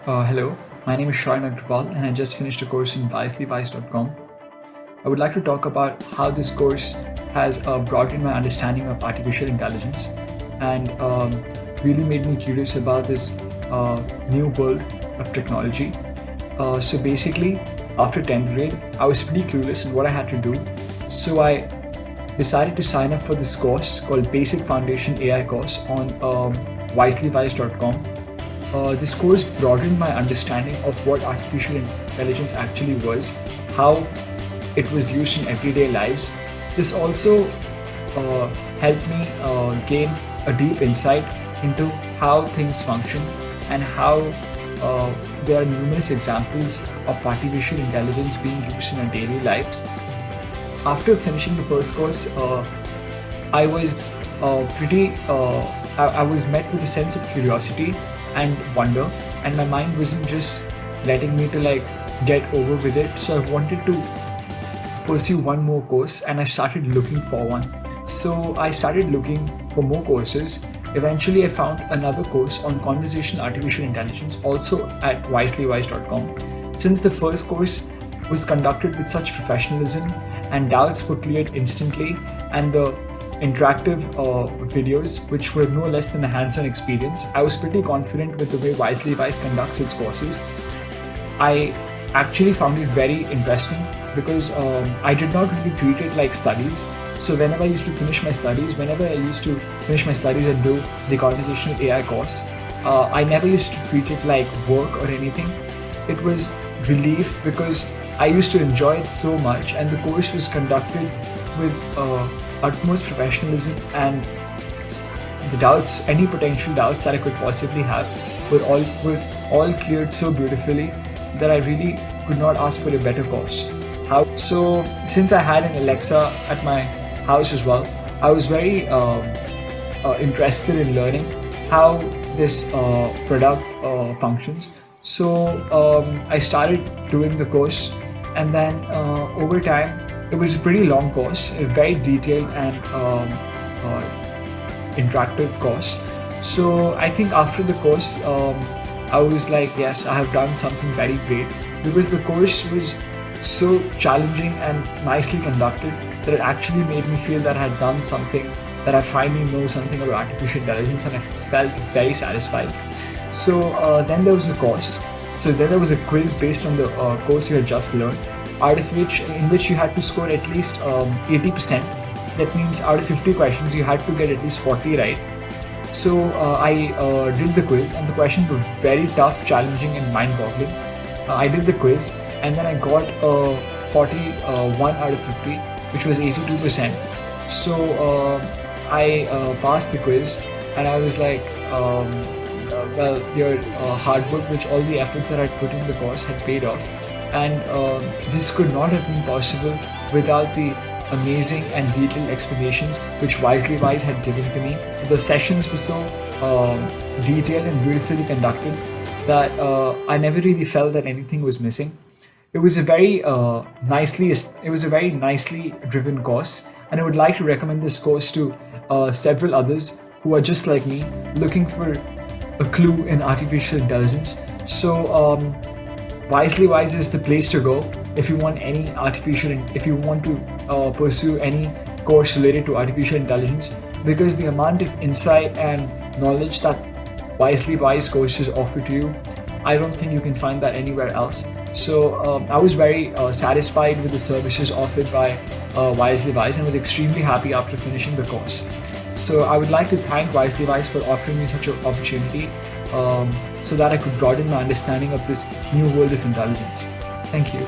Hello, my name is Shayan Agrawal and I just finished a course in wiselyWise.com. I would like to talk about how this course has broadened my understanding of artificial intelligence and really made me curious about this new world of technology. So basically, after 10th grade, I was pretty clueless in what I had to do. So I decided to sign up for this course called Basic Foundation AI course on wiselyWise.com. This course broadened my understanding of what artificial intelligence actually was, how it was used in everyday lives. This also helped me gain a deep insight into how things function and how there are numerous examples of artificial intelligence being used in our daily lives. After finishing the first course, I was I was met with a sense of curiosity and wonder, and my mind wasn't just letting me to get over with it. So I wanted to pursue one more course, and I started looking for one. So I started looking for more courses. Eventually, I found another course on conversational artificial intelligence, also at wiselyWise.com. Since the first course was conducted with such professionalism and doubts were cleared instantly, and the interactive videos, which were no less than a hands-on experience, I was pretty confident with the way wiselyWise conducts its courses. I actually found it very interesting because I did not really treat it like studies. So whenever I used to finish my studies and do the conversational AI course, I never used to treat it like work or anything. It was relief because I used to enjoy it so much, and the course was conducted with utmost professionalism, and any potential doubts that I could possibly have were all cleared so beautifully that I really could not ask for a better course. So since I had an Alexa at my house as well, I was very interested in learning how this product functions. So I started doing the course, and then over time, it was a pretty long course, a very detailed and interactive course. So I think after the course, I was like, yes, I have done something very great, because the course was so challenging and nicely conducted that it actually made me feel that I had done something, that I finally know something about artificial intelligence, and I felt very satisfied. So then there was a course. So then there was a quiz based on the course you had just learned, in which you had to score at least 80%. That means out of 50 questions, you had to get at least 40 right. So I did the quiz, and the questions were very tough, challenging, and mind-boggling. I did the quiz, and then I got 41 out of 50, which was 82%. So I passed the quiz, and I was like, well, your hard work, which all the efforts that I put in the course had paid off. And this could not have been possible without the amazing and detailed explanations which wiselyWise had given to me. The sessions were so detailed and beautifully conducted that I never really felt that anything was missing. It was a very nicely driven course, and I would like to recommend this course to several others who are just like me, looking for a clue in artificial intelligence. So wiselyWise is the place to go if you want to pursue any course related to artificial intelligence, because the amount of insight and knowledge that wiselyWise courses offer to you, I don't think you can find that anywhere else. So I was very satisfied with the services offered by wiselyWise, and was extremely happy after finishing the course. So I would like to thank wiselyWise for offering me such an opportunity, so that I could broaden my understanding of this new world of intelligence. Thank you.